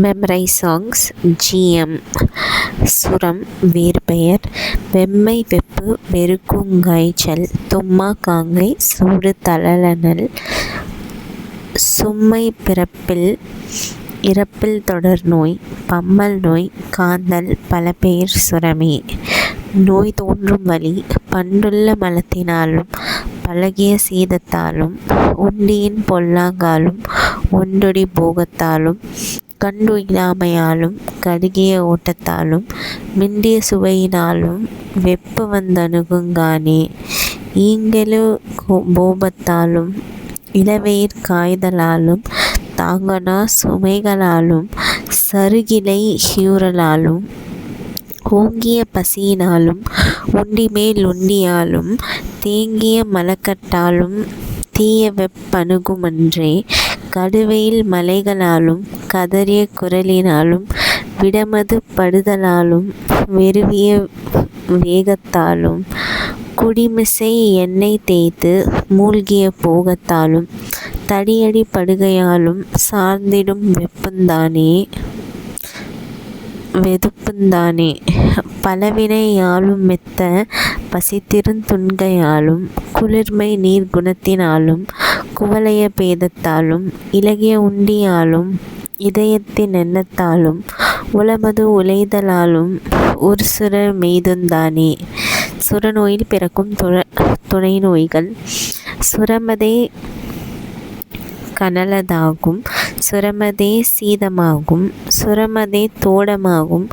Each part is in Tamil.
Memorise songs. ஜிஎம். சுரம் வேறுபெயர் வெம்மை வெப்பு வெறுக்குங்காய்ச்சல் தும்மா காங்கை சூடு தளலனல் சும்மை பிறப்பில் இறப்பில் தொடர் நோய் பம்மல் நோய் காந்தல் பல பெயர் சுரமே. நோய் தோன்றும் வழி பண்டுள்ள மலத்தினாலும் பழகிய சீதத்தாலும் உண்டியின் பொல்லாங்காலும் ஒண்டொடி போகத்தாலும் கண்டுயிலாமையாலும் கடுகிய ஓட்டத்தாலும் மிண்டிய சுவையினாலும் வெப்பு வந்தணுகுங்கானே. ஈங்கெழு போபத்தாலும் இளவெயிற் காய்தலாலும் தாங்கனா சுமைகளாலும் சருகிலை ஹியூறலாலும் ஓங்கிய பசியினாலும் உண்டிமேல் உண்டியாலும் தேங்கிய மலக்கட்டாலும் தீய வெப்பணுகுமன்றே. கடுவெயில் மலைகளாலும் கதறிய குரலினாலும் விடமது படுதலாலும் வெருவிய வேகத்தாலும் குடிமிசை எண்ணெய் தேய்த்து மூழ்கிய போகத்தாலும் தடியடி படுகையாலும் சார்ந்திடும் வெதுப்புந்தானே. பலவினையாலும் மெத்த பசித்திருந் துண்கையாலும் குளிர்மை நீர் குணத்தினாலும் குவலய பேதத்தாலும் இளகிய உண்டியாலும் இதயத்தின் எண்ணத்தாலும் உளமது உலைதலாலும் உர்சுரர் மெய்துந்தானே. சுரநோயில் பிறக்கும் துணை நோய்கள். சுரமதே கனலதாகும் சுரமதே சீதமாகும் சுரமதே தோடமாகும்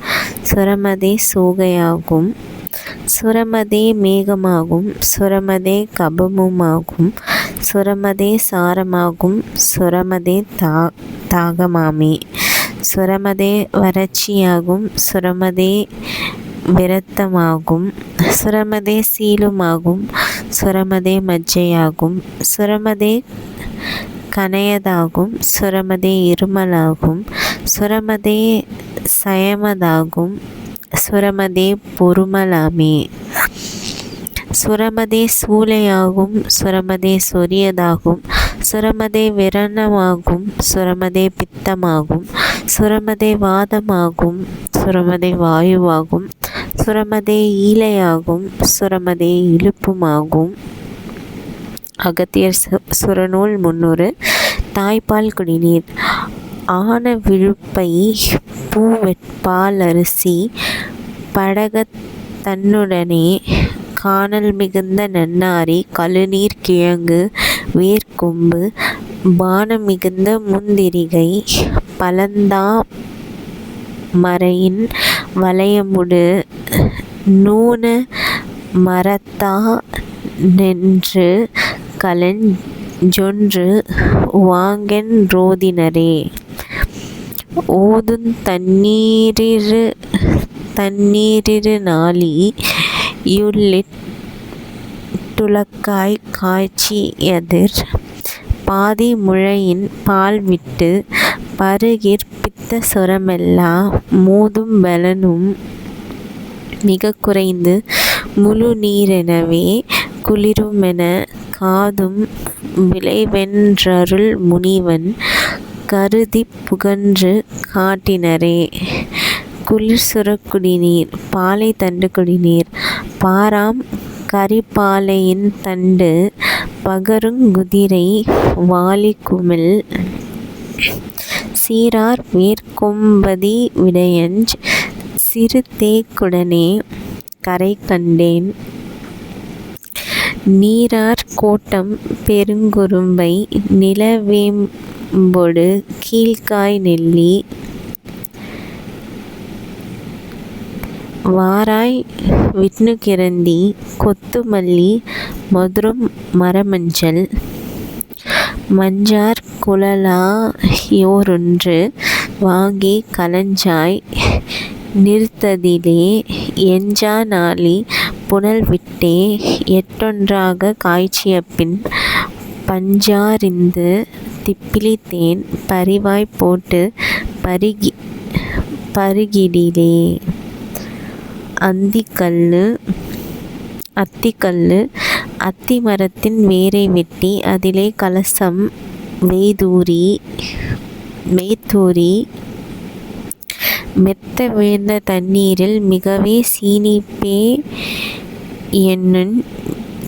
சுரமதே சோகையாகும் சுரமதே மேகமாகும் சுரமதே கபமுமாகும் சுரமதே சாரமாகும் சுரமதே தாகமாமே. சுரமதே வறட்சியாகும் சுரமதே விரத்தமாகும் சுரமதே சீலுமாகும் சுரமதே மஜ்ஜையாகும் சுரமதே கனையதாகும் சுரமதே இருமலாகும் சுரமதே சயமதாகும் சுரமதே பொறுமலாமே. சுரமதே சூளையாகும் சுரமதே சொரியதாகும் சுரமதே விரணமாகும் சுரமதே பித்தமாகும் சுரமதே வாதமாகும் சுரமதே வாயுவாகும் சுரமதே ஈலையாகும் சுரமதே இழுப்புமாகும். அகத்தியர் சுரநூல் 300. தாய்ப்பால் குடிநீர். ஆன விழுப்பை பூவெட்பால் அரிசி படகத் தன்னுடனே கானல் மிகுந்த நன்னாரி கழுநீர் கிழங்கு வேர்க்கொம்பு பானம் மிகுந்த முந்திரிகை பழந்தா மரையின் வளையமுடு நூன மரத்தா நென்று கலஞ் சொன்று வாங்கென் ரோதினரே. ஓதுந் தண்ணீரிரு நாழி யுள்ளிட் டுலக்காய் காய்ச்சி யதிர் பாதி முழையின் பால்விட்டு பருகிற் பித்த சொரமெல்லா மோதும் பெலனும் மிகக் குறைந்து முழு நீரெனவே குளிருமென காதும் விளைவென்றருள் முனிவன் கருதிப் புகன்று காட்டினரே. குளிர் சுரக் குடிநீர். பாலை தண்டு குடிநீர். பாராம் கரிபாலையின் தண்டு பகருங் குதிரை வாலிகுமிழ் சீரார் வேர்க்கொம்பதி விடையஞ் சிறு தேக்குடனே கரை கண்டேன். நீரார் கோட்டம் பெருங்குறும்பை நிலவேம்பொடு கீழ்காய் நெல்லி வாராய் விட்ணுகிரந்தி கொத்து மல்லி மதுரம் மரமஞ்சள் மஞ்சார் குழலா யோரொன்று வாங்கி கலஞ்சாய் நிறுத்ததிலே எஞ்சா நாழி புனல்விட்டே எட்டொன்றாக காய்ச்சியபின் பஞ்சாரிந்து திப்பிலித்தேன் பரிவாய் போட்டு பருகிடிலே. அத்திக்கல்லு. அத்தி மரத்தின் வேரை வெட்டி அதிலே கலசம் மெய்தூரி மெத்த வீழ்ந்த தண்ணீரில் மிகவே சீனிப்பே என்னுன்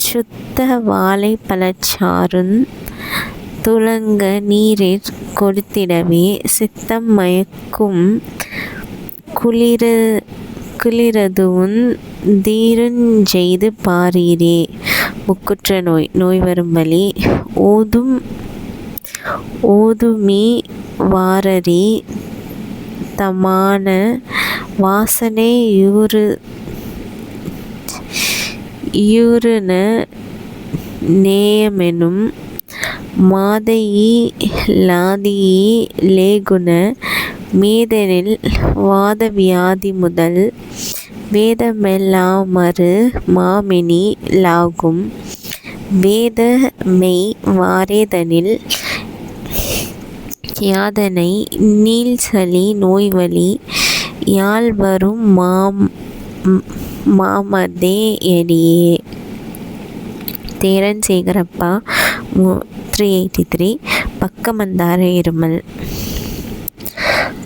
சுத்த வாழை பழச்சாறுந் துளங்க நீரிற் கொடுத்திடவே சித்தம் மயக்கும் குளிரதுவுந் தீருஞ் செய்து பாரீரே. முக்குற்ற நோய். நோய் வரும் வழி. ஓதுமீ வாரரி தமான வாசனை யூறுந நேயமெனும் மாதையீ லாதியீ லேகுண மேதனில் வாத வியாதி முதல் வேதமெல்லாமறு மாமெனி லாகும் வேத மெய் வாரேதனில் யாதனை நீள்சளி நோய்வலி யால்வரும் மாமதே யடியே. தேரன் சேகரப்பா 383. பக்கமந்தார இருமல்.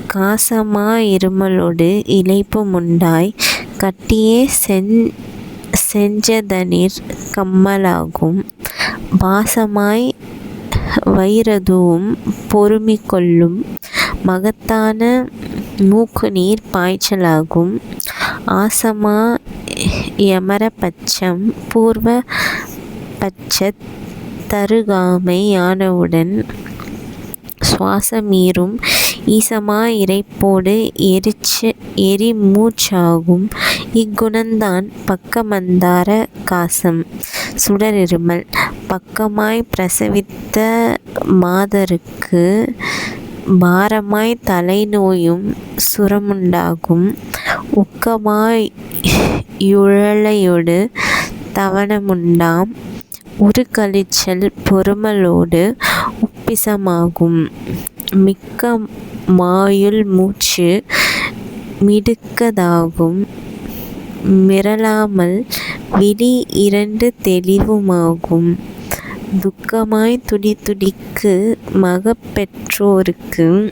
காசமா இருமலொடு இளைப்புமுண்டாய் கட்டியே செஞ்சதனிற் கம்மலாகும் பாசமாய் வயிறதுவும் பொறுமிக் கொள்ளும் மகத்தான மூக்குநீர் பாய்ச்சலாகும் ஆசமா யமர பட்சம் பூர்வ பட்சத் தருகாமை யானவுடன் சுவாசமீறும் ஈசமா இரைப்போடு எரிமூச்சாகும் இக்குணந்தான் பக்கமந்தார காசம். சுடரிருமல். பக்கமாய் பிரசவித்த மாதருக்கு பாரமாய் தலைநோயும் சுரமுண்டாகும் உக்கமாய் யுழலையொடு தவனமுண்டாம் உருக்களிச்சல் பொருமலோடு உப்பிசமாகும் மிக்க மாயுள் மூச்சு மிடுக்கதாகும் மிரளாமல் விழி இரண்டு தெளிவுமாகும் துக்கமாய் துடிதுடிக்கு மகப்பெற்றோர்க்கு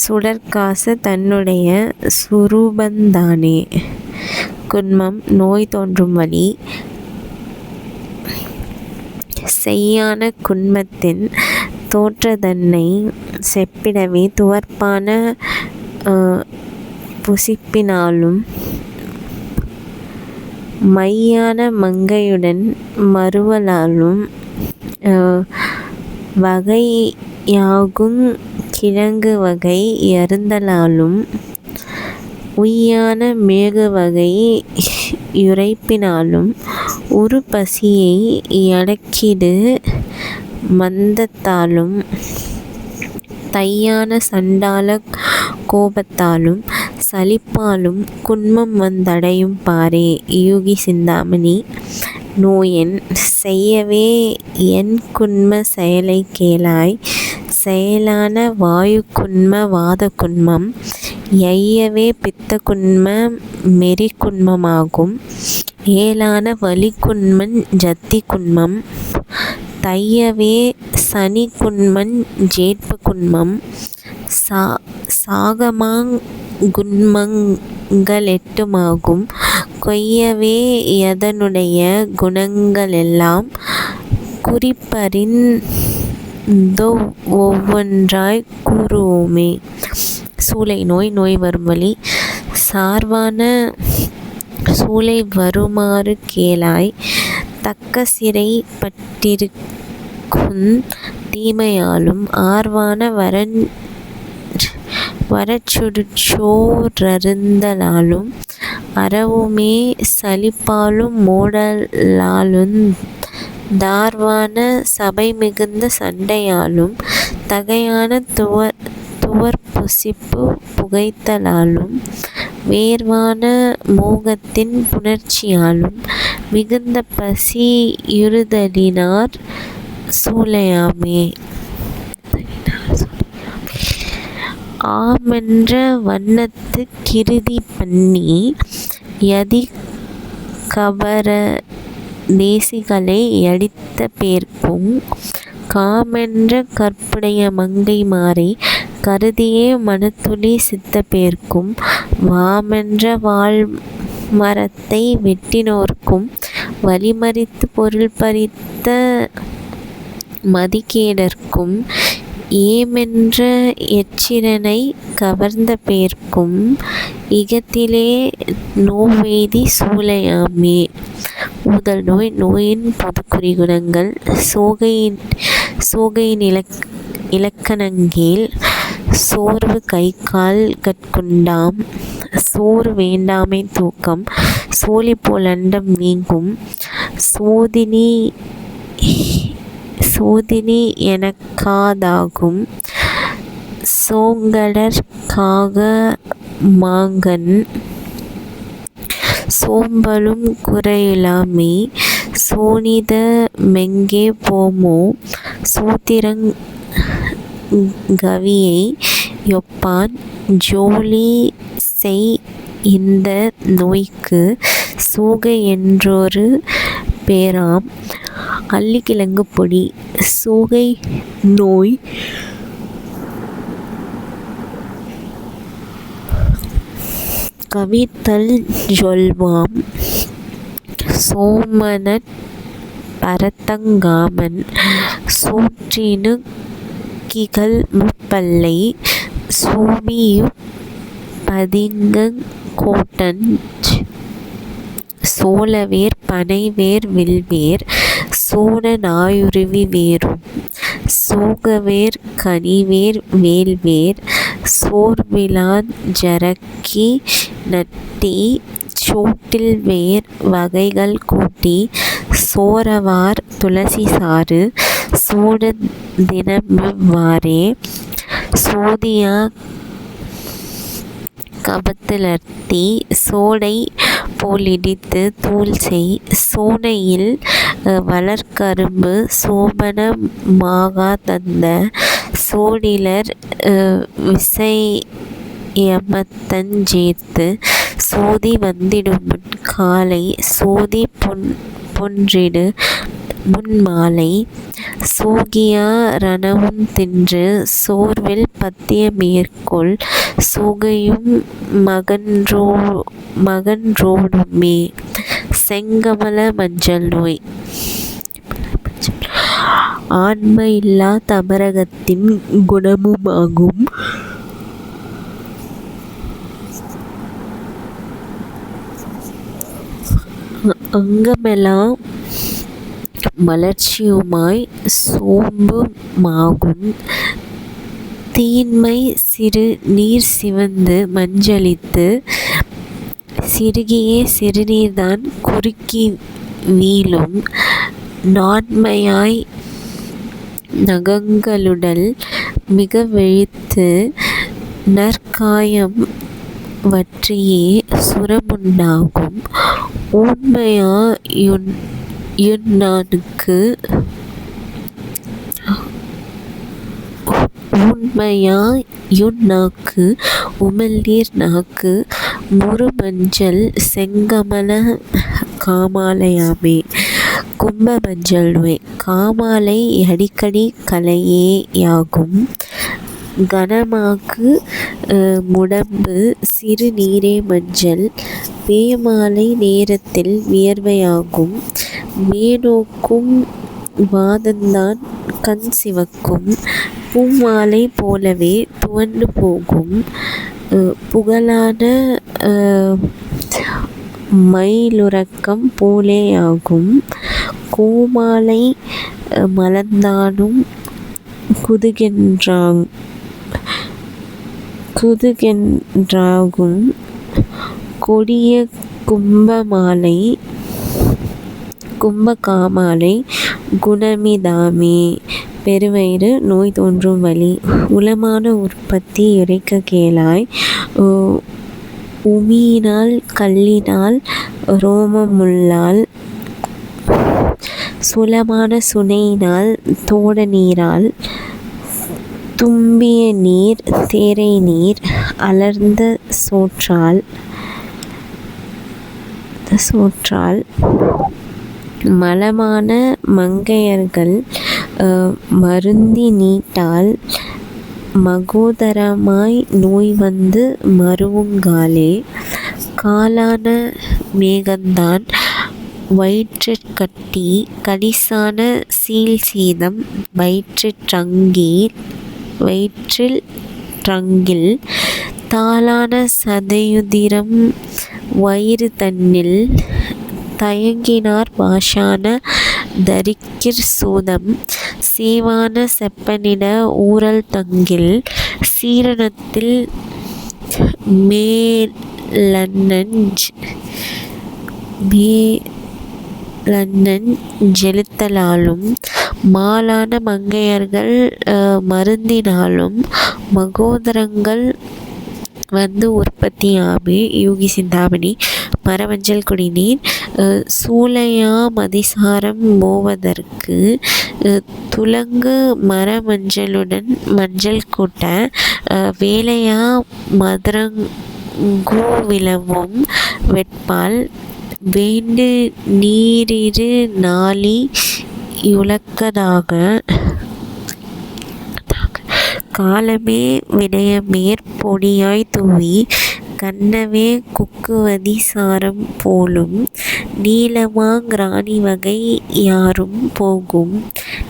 சுடர்காச தன்னுடைய சுரூபந்தானே. குன்மம். நோய் தோன்றும் வழி. செய்யான குன்மத்தின் தோற்றதன்னை செப்பிடவே துவர்ப்பான புசிப்பினாலும் மையான மங்கையுடன் மருவலாலும் வகையாகுங் கிழங்கு வகை யருந்தலாலும் உய்யான மேகுவகை யுரைப்பினாலும் உறு பசியை யடக்கிடு மந்தத்தாலும் தையான சண்டால கோபத்தாலும் சலிப்பாலும் குன்மம் வந்தடையும் பாரே. யூகி சிந்தாமணி. நோயென் செய்யவே என் குன்ம செயலைக் கேளாய் செயலான வாயு குன்ம வாத குன்மம் யையவே பித்த குன்ம மெரிகுன்மமாகும் ஏலான வலிக்குன்மஞ் ஜத்தி குன்மம் தையவே சனி குன்மஞ் ஜேட்ப குன்மம் சாகமாங் குன்மங்களெட்டுமாகும் கொய்யவே யதனுடைய குணங்களெல்லாம் குறிப்பறிந் தொவ்வொன்றாய் கூறுவோமே. சூளை நோய். நோய் வரும் வழி. சார்வான சூளை வருமாறு கேளாய் தக்க சிறை பட்டிருக்குந் தீமையாலும் ஆர்வான வரச்சுடுச்சோரருந்தலாலும் அறவுமே சலிப்பாலும் மோடலாலுந் தார்வான சபை மிகுந்த சண்டையாலும் தகையான துவர்புசிப்பு புகைத்தலாலும் வேர்வான மோகத்தின் புணர்ச்சியாலும் மிகுந்த பசியுறுதலினாற் சூளையாமே. ஆமென்ற வண்ணத்துக் கிருதி பண்ணி யதி கபர தேசிகளை யடித்த பேர்க்கும் காமென்ற கற்புடைய மங்கை மாரை கருதியே மனத்துளி சித்த பேர்க்கும் வாமென்ற வாழ்மரத்தை வெட்டினோர்க்கும் வழிமறித்து பொருள் பறித்த மதிகேடர்க்கும் ஏமென்ற எச்சிரனை கவர்ந்த பேர்க்கும் இகத்திலே நோவெய்தி சூளையாமே. ஊதல் நோய். நோயின் பொதுக்குறிகுணங்கள். சோகையின் இலக்கணங்கீழ் சோர்வு கைகால் கட்குண்டாம் சோறு வேண்டாமை தூக்கம் சோழி போல் அண்டம் வீங்கும் சோதினி எனக்காதாகும் சோங்கடற் காக மாங்கண் சோம்பலும் குறையுளாமே. சோனித மெங்கே போமோ சூத்திரங் கவியை யொப்பான் ஜோலி செய் இந்த நோய்க்கு சோகை என்றொரு பேராம். அல்லிக்கிழங்கு பொடி. சோகை நோய் கவித்தல் சொல்வாம் சோமனட் பரத்தங்காமன் சோற்றினுக் கிகழ் முப்பல்லை சோபியுப் பதிங்கங் கோட்டஞ் சோளவேர் பனைவேர் வில்வேர் சோன நாயுருவி வேரும் சோகவேர் கனிவேர் வேல்வேர் சோர்விலாஞ் ஜரக்கி நட்டி சோட்டில் வேர் வகைகள் கூட்டி சோரவார் துளசி சாறு சோட தினமிவ்வாறே. சோதியா கபத்திலர்த்தி சோடை போலிடித்து தூள்செய் சோனையில் வளர்கரும்பு சோபன மாகாதந்த சோடிலர் விசையமத்தஞ் சேர்த்து சோதி வந்திடுமுன் காலை சோதி பொன்றிடு முன்மாலை. சோகியா ரணவுந் தின்று சோர்வில் பத்திய மேற்கொள் சோகையும் மகன்றோடுமே. செங்கமல மஞ்சள் நோய். ஆண்மை இல்லா தமரகத்தின் குணமுமாகும். அங்கமெலாம் மலர்ச்சியுமாய் சோம்புமாகும். தீன்மை சிறு நீர் சிவந்து மஞ்சளித்து சிறுகிய சிறுநீர்தான் குறுக்கி வீழும். நாண்மையாய் நகங்களுடல் மிக வெழித்து நற்காயம் வற்றியே சுரமுண்டாகும். ஊன்மையா யுன்னாக்கு உமிழ்நீர் நாக்கு முறுமஞ்சள் செங்கமல காமாலையாமே. கும்ப மஞ்சள் நோய். காமாலை அடிக்கடி கலையேயாகும். கனமாகு முடம்பு சிறு நீரே மஞ்சள் பேமாலை நேரத்தில் வியர்வையாகும். மேனோக்கும் வாதந்தான் கண் சிவக்கும் பூமாலை போலவே துவண்டு போகும். புகழான மயிலுறக்கம் போலேயாகும். கோமாலை மலர்ந்தானும் குதுகென்றாகும். கொடிய கும்பகாமாலை குணமிதாமே. பெருவயிறு நோய் தோன்றும் வழி. உளமான உற்பத்தி இறைக்க கேளாய். உமியினால் கல்லினால் ரோமமுள்ளால் சுலமான சுனையினால் தோட நீரால் தும்பிய நீர் தேரை நீர் அலர்ந்த சோற்றால் மலமான மங்கையர்கள் மருந்தி நீட்டால் மகோதரமாய் நோய் வந்து மருவுங்காலே. காலான மேகந்தான் வயிற்றுக்கட்டி கடிசான சீழ்சேதம் வயிற்றில் ட்ரங்கில் தாளான சதையுதிரம் வயிறு தன்னில் தயங்கினார் பாஷாண தரிக்கிற் சூதம் சேவான செப்பனிட ஊரல் தங்கில் சீரணத்தில் ஜெலுத்தலாலும் மாலான மங்கையர்கள் மருந்தினாலும் மகோதரங்கள் வந்து உற்பத்தியாமே. யோகி சிந்தாமணி. மரமஞ்சள் குடிநீர் சூளையா மதிசாரம் மோவதற்கு துலங்கு மரமஞ்சளுடன் மஞ்சள் கூட்ட வேலையா மதுரங்கூவிலவும் வெட்பால் வேண்டு நீரிரு நாளி யுலக்கதாக. காலமே வினயமேற் பொடியாய் தூவி கண்ணவே குக்குவதி சாரம் போலும் நீலமாங் ராணிவகை யாரும் போகும்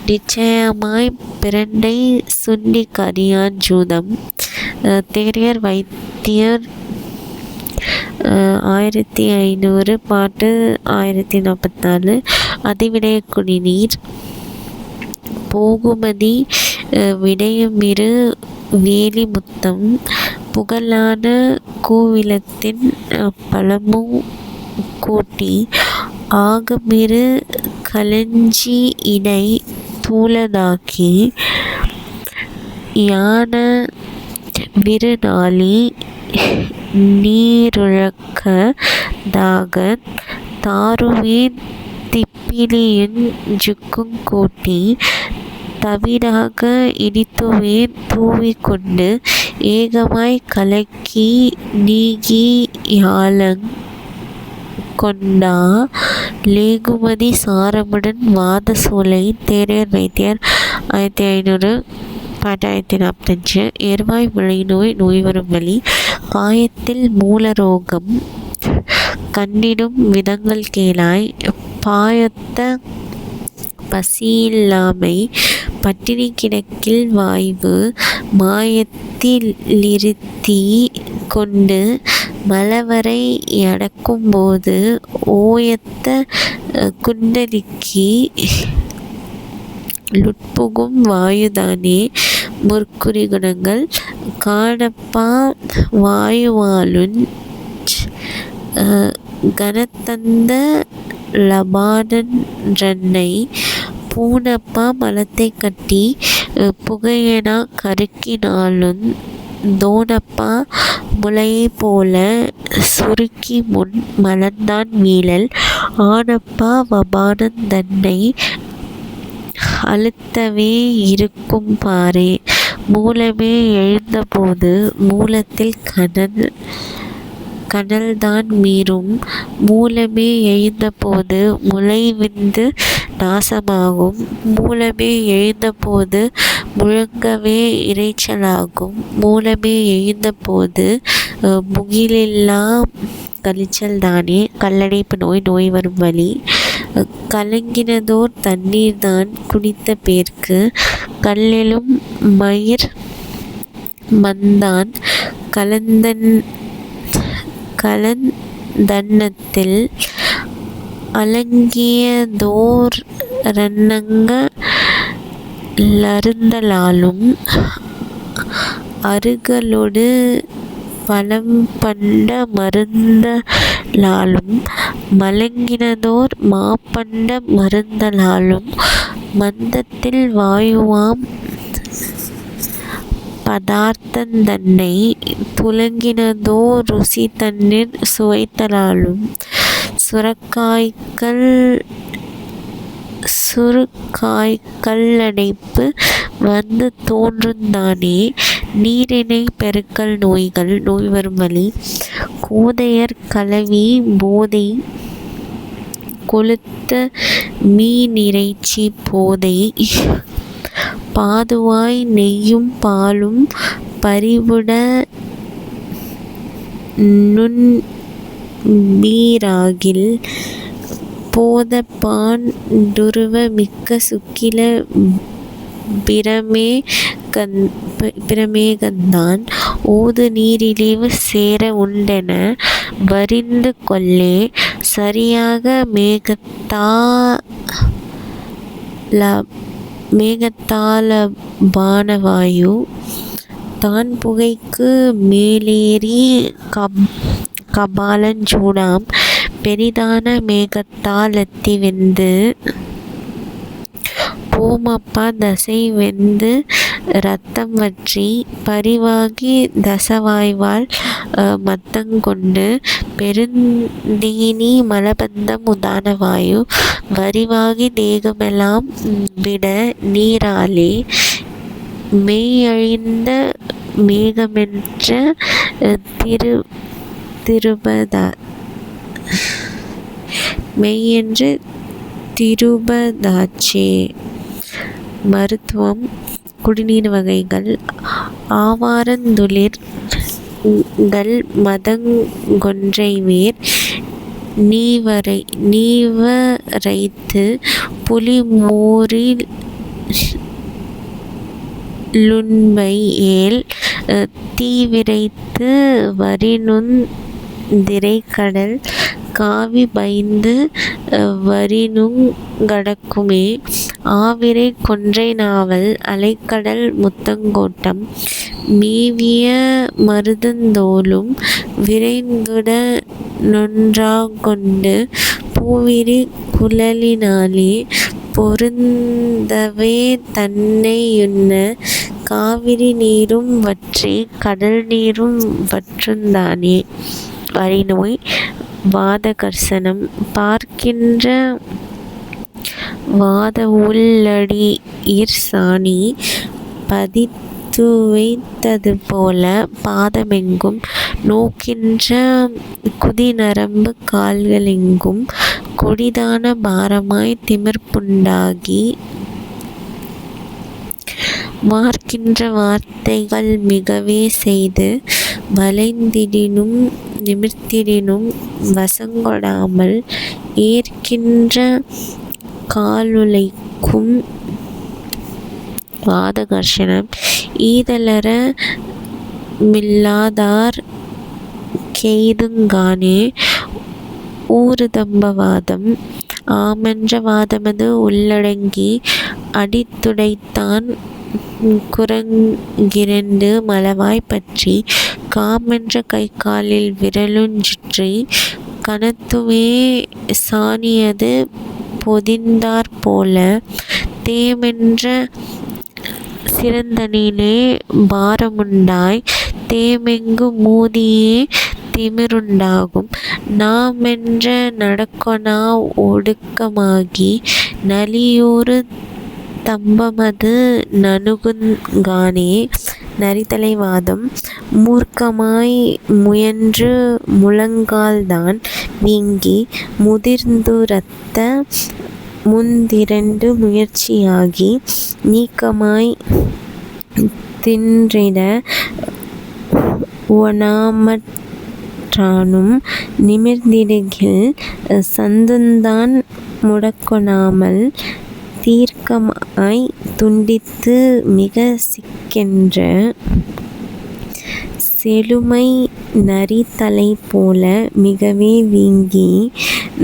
நிச்சயமாய் பிரண்டை சுண்டி கரியான் ஜூதம். தேரையர் வைத்தியர் 1500 பாட்டு 1044. அதிவிடய குடிநீர் போகுமதி விடயமிரு வேலி முத்தம் புகழான கூவிலத்தின் பழமு கூட்டி ஆகமிரு களஞ்சி இணை தூளதாக்கி யான விருநாளி நீருழக்க தாகத் தாருவேன் திப்பிலியின் ஜுக்குங் கூட்டி தவிடாக இடித்துவேன் தூவிக்கொண்டு ஏகமாய் கலக்கி நீகி யாலங் கொண்டா லேகுமதி சாரமுடன் வாத சோலை. தேரையர் வைத்தியர் 1500 பாட்டு 1045. எருவாய் முளை நோய் வரும் வழி காயத்தில் மூலரோகம் கண்டிடும் விதங்கள் கேளாய் பாயொத்த பசியில்லாமை பட்டினி கிடக்கில் வாய்வு மாயத்திலிருத்தி கொண்டு மலவரை அடக்கும்போது ஓயத்த குண்டலிக்கு லுட்புகும் வாயுதானே. முற்குறி குணங்கள் காணப்பா வாயுவாலுஞ் கனத்தந்த லபானன்றன்னை பூனப்பா மலத்தை கட்டி புகையனா கருக்கினாலுந் தோனப்பா முளையை போல சுருக்கி முன் மலர்ந்தான் வீழல் ஆனப்பா வபானந் தன்னை அழுத்தவே இருக்கும் பாரே. மூலமே எழுந்தபோது மூலத்தில் கனல்தான் மீறும் மூலமே எழுந்தபோது முளைவிந்து நாசமாகும் மூலமே எழுந்தபோது முழங்கவே இரைச்சலாகும் மூலமே எழுந்தபோது முகிலெல்லா கழிச்சல்தானே. கல்லடைப்பு நோய் வரும் வழி கலங்கினதோர் தண்ணீர்தான் குடித்த பேர்க்கு கல்லெழும் மயிர் மந்தான் கலந்தன்னத்தில் அலங்கியதோர் ரன்னங்க லருந்தலாலும் அருகலொடு பழம்பண்ட மருந்தலாலும் மலங்கினதோர் மாப்பண்ட மருந்தலாலும் மந்தத்தில் வாயுவாம் பதார்த்தந்தன்னை துலங்கினதோ ருசி தன்னிற் சுவைத்தலாலும் சுருக்காய்க்கல்லடைப்பு வந்து தோன்றுந்தானே. நீரிணை பெருக்கல் நோய் வரும் வழி கோதையர் கலவி போதை கொழுத்த மீனிறைச்சி போதை பாதுவாய் நெய்யும் பாலும் பரிவுட நுண்பீராகில் போதப்பான் டுருவ மிக்க சுக்கில பிரமேகந்தான் ஓது நீரிழிவு சேர உண்டென வரிந்து கொள்ளே சரியாக மேகத்தாளபானவாயு தான் புகைக்கு மேலேறி கபாலஞ்சூடாம் பெரிதான மேகத்தாலத்தி வெந்து போமப்பா தசை வெந்து இரத்தம் வற்றி பரிவாகி தசவாய்வால் மத்தங்கொண்டு பெருந்தீனி மலபந்தம் உதானவாயு வரிவாகி தேகமெல்லாம் விட நீராலே மெய்யழிந்த மேகமென்ற மெய்யென்று திருபதாச்சே. மருத்துவம். குடிநீர் வகைகள். ஆவாரந்துளிர்கள் மதங்கொன்றைவேர் நீவரைத்து புலிமோரில் லுண்மையேல் தீவிரைத்து வரினுந் திரைக்கடல் காவி பைந்து வரினுங் கடக்குமே. ஆவிரை கொன்றை நாவல் அலைக்கடல் முத்தங்கோட்டம் மேவிய மருதந்தோளும் விரைந்துட நொன்றாகொண்டு பூவிரி குழலினாலே பொருந்தவே தன்னையுண்ண காவிரி நீரும் வற்றி கடல் நீரும் வற்றுந்தானே. வரிநோய். வாதகர்சனம். பார்க்கின்ற வாத உள்ளடியிற் சாணி பதித்துவைத்தது போல பாதமெங்கும் நோக்கின்ற குதிநரம்பு கால்களெங்கும் கொடிதான பாரமாய் திமிர்ப்புண்டாகி வார்க்கின்ற வார்த்தைகள் மிகவே செய்து வளைந்திடினும் நிமிர்த்திடினும் வசங்கொடாமல் ஏற்கின்ற காலுளைக்கும். வாதகர்ஷனம். ஈதலற மில்லாதார் கெய்துங்கானே. ஊருதம்பவாதம். ஆமென்ற வாதமது உள்ளடங்கி அடித்துடைத்தான் குரங்கிரண்டு மலவாய் பற்றி காமென்ற கைகாலில் விரலுஞ் சுற்றி கனத்துமே சாணியது பொதிந்தாற்போல தேமென்ற சிரந்தனிலே பாரமுண்டாய் தேமெங்கு மூதியே திமிருண்டாகும். நாமென்ற நடக்கொணா ஒடுக்கமாகி நலியூறு தம்பமது நணுகுங்கானே. நரித்தலைவாதம். மூர்க்கமாய் முயன்று முழங்கால்தான் வீங்கி முதிர்ந்துரத்த முந்திரண்டு முயற்சியாகி நீக்கமாய் தின்றிட ஒணாமற்றானும் நிமிர்ந்திடுகில் சந்துந்தான் முடக்கொணாமல் தீர்க்கமாய் துண்டித்து மிக சிக்கென்ற செழுமை நரித்தலை போல மிகவே வீங்கி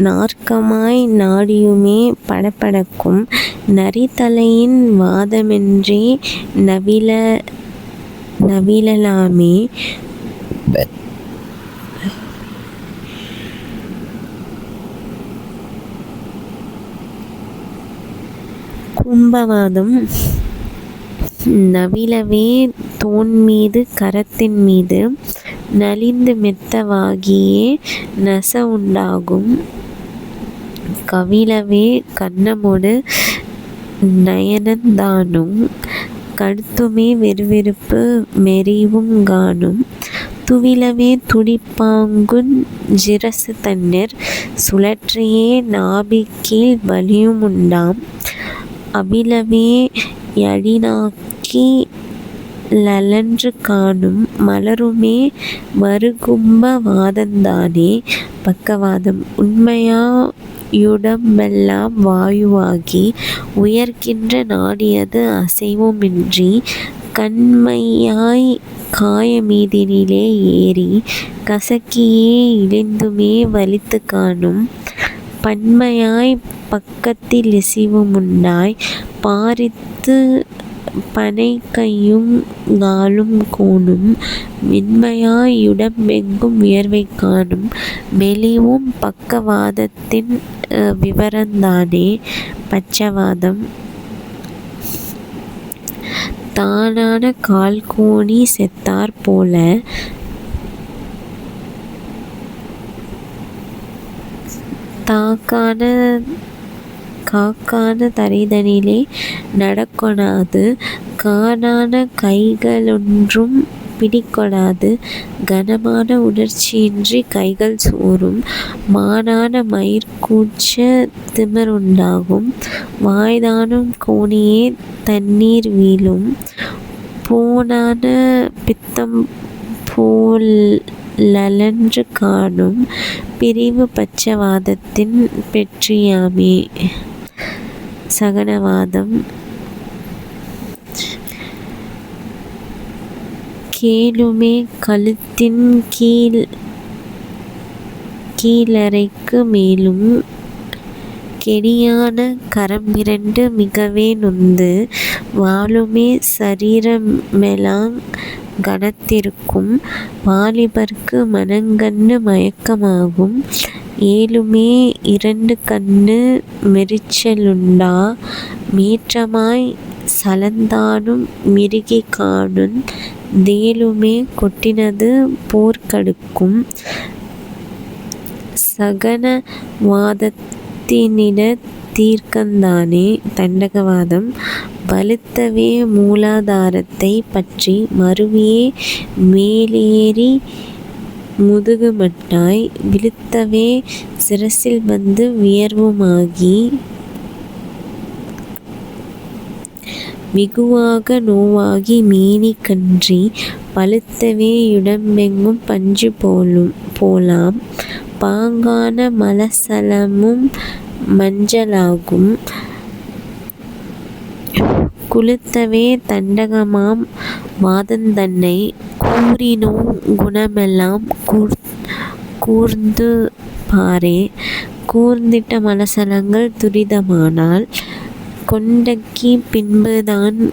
நார்க்கமாய் நாடியுமே படபடக்கும். நரித்தலையின் வாதமென்றே நவிலலாமே. கும்பவாதம். நவிலவே தோன்மீது கரத்தின் மீது நலிந்து மெத்தவாகியே நச உண்டாகும். கவிழவே கன்னமொடு நயனந்தானும் கடுத்துமே விறுவிறுப்பு மெறிவுங்கானும். துவிலவே துடிப்பாங்குஞ் சிரசு தன்னிற் சுழற்றியே நாபிக்கீழ் வலியுமுண்டாம். அவிழவே யடினாக்கி லலன்று காணும் மலருமே மறுகும்ப வாதந்தானே பக்கவாதம். உண்மையுடம்பெல்லாம் வாயுவாகி உயர்கின்ற நாடியது அசைவுமின்றி கண்மையாய் காயமீதினிலே ஏறி கசக்கியே இழிந்துமே வலித்து காணும் பன்மையாய் பக்கத்திலிசிவுமுண்டாய் பாரித்து பனைக்கையும் காலும் கோணும் மென்மையாய் யுடம்பெங்கும் வியர்வை காணும் மெலிவும் பக்கவாதத்தின் விவரந்தானே பட்சவாதம். தானான கால்கோணி செத்தாற் போல காக்கான தரைதனிலே நடக்கொணாது காணான கைகளொன்றும் பிடிக்கொடாது கனமான உணர்ச்சியின்றி கைகள் சோரும் மானான மயிர்கூச்ச திமிருண்டாகும் வாய்தானும் கோணியே தண்ணீர் வீழும் போனான பித்தம் போலலன்று காணும் பிரிவு பட்சவாதத்தின் பெற்றியாமே. சகனவாதம். கேளுமே கழுத்தின் கீழறைக்கு மேலும் கெடியான கரம்பிரண்டு மிகவே நொந்து வாளுமே சரீரமெலாங் கனத்திருக்கும் வாலிபர்க்கு மனங்கண்ணு மயக்கமாகும் ஏழுமே இரண்டு கண்ணு மெரிச்சலுண்டா மேற்றமாய் சலந்தானும் மிருகி காணுந் தேளுமே கொட்டினது போர்க்கடுக்கும். சகனவாதத்தினிடத் தீர்க்கந்தானே தண்டகவாதம். வலுத்தவே மூலாதாரத்தைப் பற்றி மருவியே மேலேறி முதுகுமட்டாய் விழுத்தவே சிரசில் வந்து வியர்வுமாகி மிகுவாக நோவாகி மேனி கன்றி பழுத்தவே யுடம்பெங்கும் பஞ்சு போலாம் பாங்கான மலசலமும் மஞ்சளாகும் குளுத்தவே தண்டகமாம் வாதந்தன்னை கூறினோ குணமெல்லாம் கூர்ந்து பாரே. கூர்ந்திட்ட மலசலங்கள் துரிதமானால் கொண்டக்கி பின்புதான்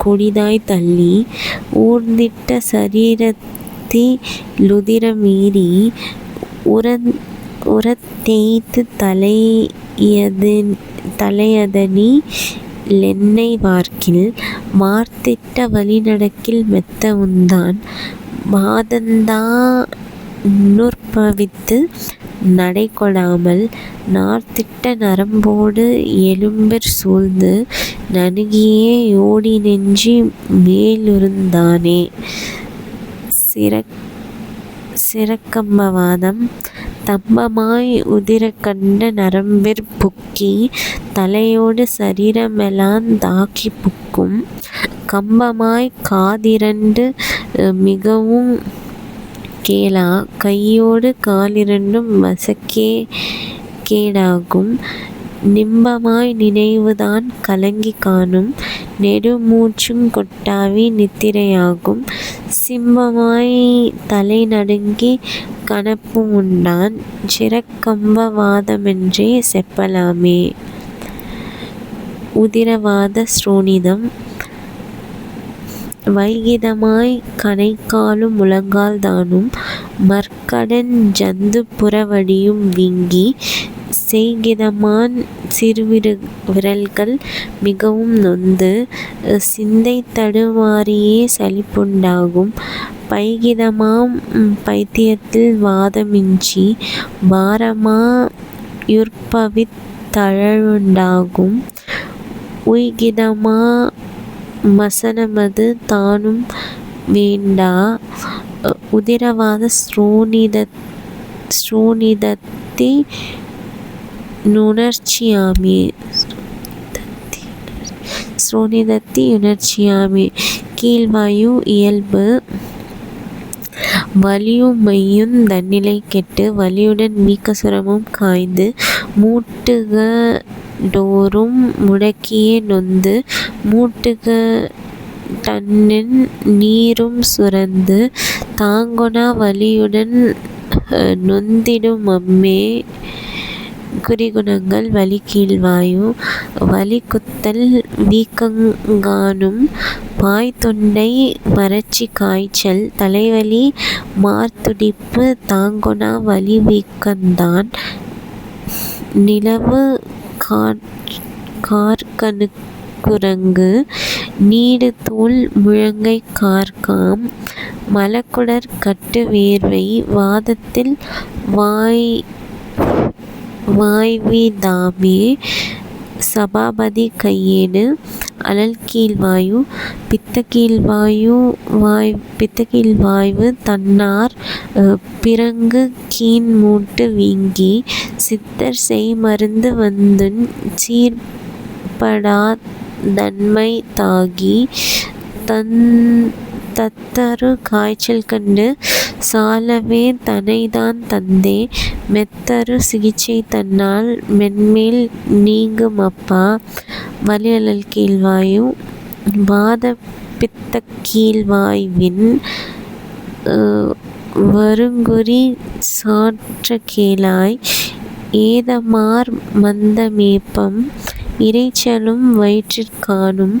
கொடிதாய் தள்ளி ஊர்ந்திட்ட சரீரத்தி லுதிரமீறி உரத்தேய்த்து தலையதனி லெண்ணெய் வார்க்கில் மார்த்திட்ட வழிநடக்கில் மெத்த உந்தான் மாதந்தா நுற்பவித்து நடைகொடாமல் நார்த்திட்ட நரம்போடு எலும்பிற் சூழ்ந்து நணுகியே யோடி நெஞ்சி மேலுருந்தானே. சிரக்கம்பவாதம். தம்பமாய் உதிரக்கண்ட நரம்பிற் புக்கி தலையோடு சரீரமெலாந் தாக்கிப் புக்கும் கம்பமாய் காதிரண்டு மிகவும் கேளா கையோடு காலிரண்டும் வசக்கே கேடாகும் நிம்பமாய் நினைவுதான் கலங்கி காணும் நெடுமூச்சுங் கொட்டாவி நித்திரையாகும் சிம்பமாய் தலை நடுங்கி கனப்புமுண்டான் சிரக்கம்ப வாதமென்றே செப்பலாமே. உதிரவாத ஸ்ரோணிதம். வைகிதமாய் கணைக்காலும் முழங்கால் தானும் மற்கடஞ் சந்து புறவடியும் வீங்கி செய்கிதமான் சிறுவிரல்கள் மிகவும் நொந்து சிந்தை தடுமாறியே சலிப்புண்டாகும் பைகிதமாம் பைத்தியத்தில் வாதமிஞ்சி பாரமா யுற்பவித் தழலுண்டாகும் உய்கிதமா மசனமது தானும் வேண்டா. உதிரவாத ஸ்ரோணிதத்தி நுணர்ச்சியாமே. ஸ்ரோனிதத்தி யுணர்ச்சியாமே. கீழ்வாயு இயல்பு வலியும் மையுந் தன்னிலை கெட்டு வலியுடன் வீக்கசுரமும் காய்ந்து மூட்டுகடோறும் முடக்கியே நொந்து மூட்டுகடன்னின் நீரும் சுரந்து தாங்கொணா வலியுடன் நொந்திடுமம்மே. குறிகுணங்கள் வலி கீழ்வாயு வலி குத்தல் வீக்கங்காணும் வாய்த்தொண்டை வறட்சி காய்ச்சல் தலைவலி மார்த்துடிப்பு தாங்கொணா வலி வீக்கந்தான் நிலவு கார்கணுக்குரங்கு நீடுதோள் முழங்கை கார்காம் மலக்குடர் கட்டு வேர்வை வாதத்தில் வாய்விதாமே. சபாபதி கையேடு அழல் கீழ்வாயு பித்தகீழ்வாய்வு தன்னார் பிறங்கு கீன்மூட்டு வீங்கி சித்தர் செய்மருந்து வந்துன் சீர்ப்படா தன்மை தாகி தத்தரு காய்ச்சல் கண்டு சாலவே தனைதான் தந்தே மெத்தரு சிகிச்சை தன்னால் மென்மேல் நீங்குமப்பா. வலி அழல் கீழ்வாயு வாத பித்தக்கீழ்வாய்வின் வருங்குறி சாற்ற கேளாய் ஏதமார் மந்தமேப்பம் இரைச்சலும் வயிற்றிற்கானும்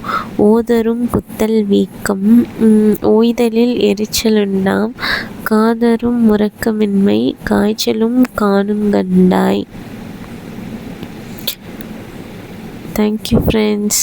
ஓதரும் குத்தல் வீக்கம் ஓய்தலில் எரிச்சலுண்டாம் காதரும் முரக்கமின்மை காய்ச்சலும் காணுங்கண்டாய். Thank you friends.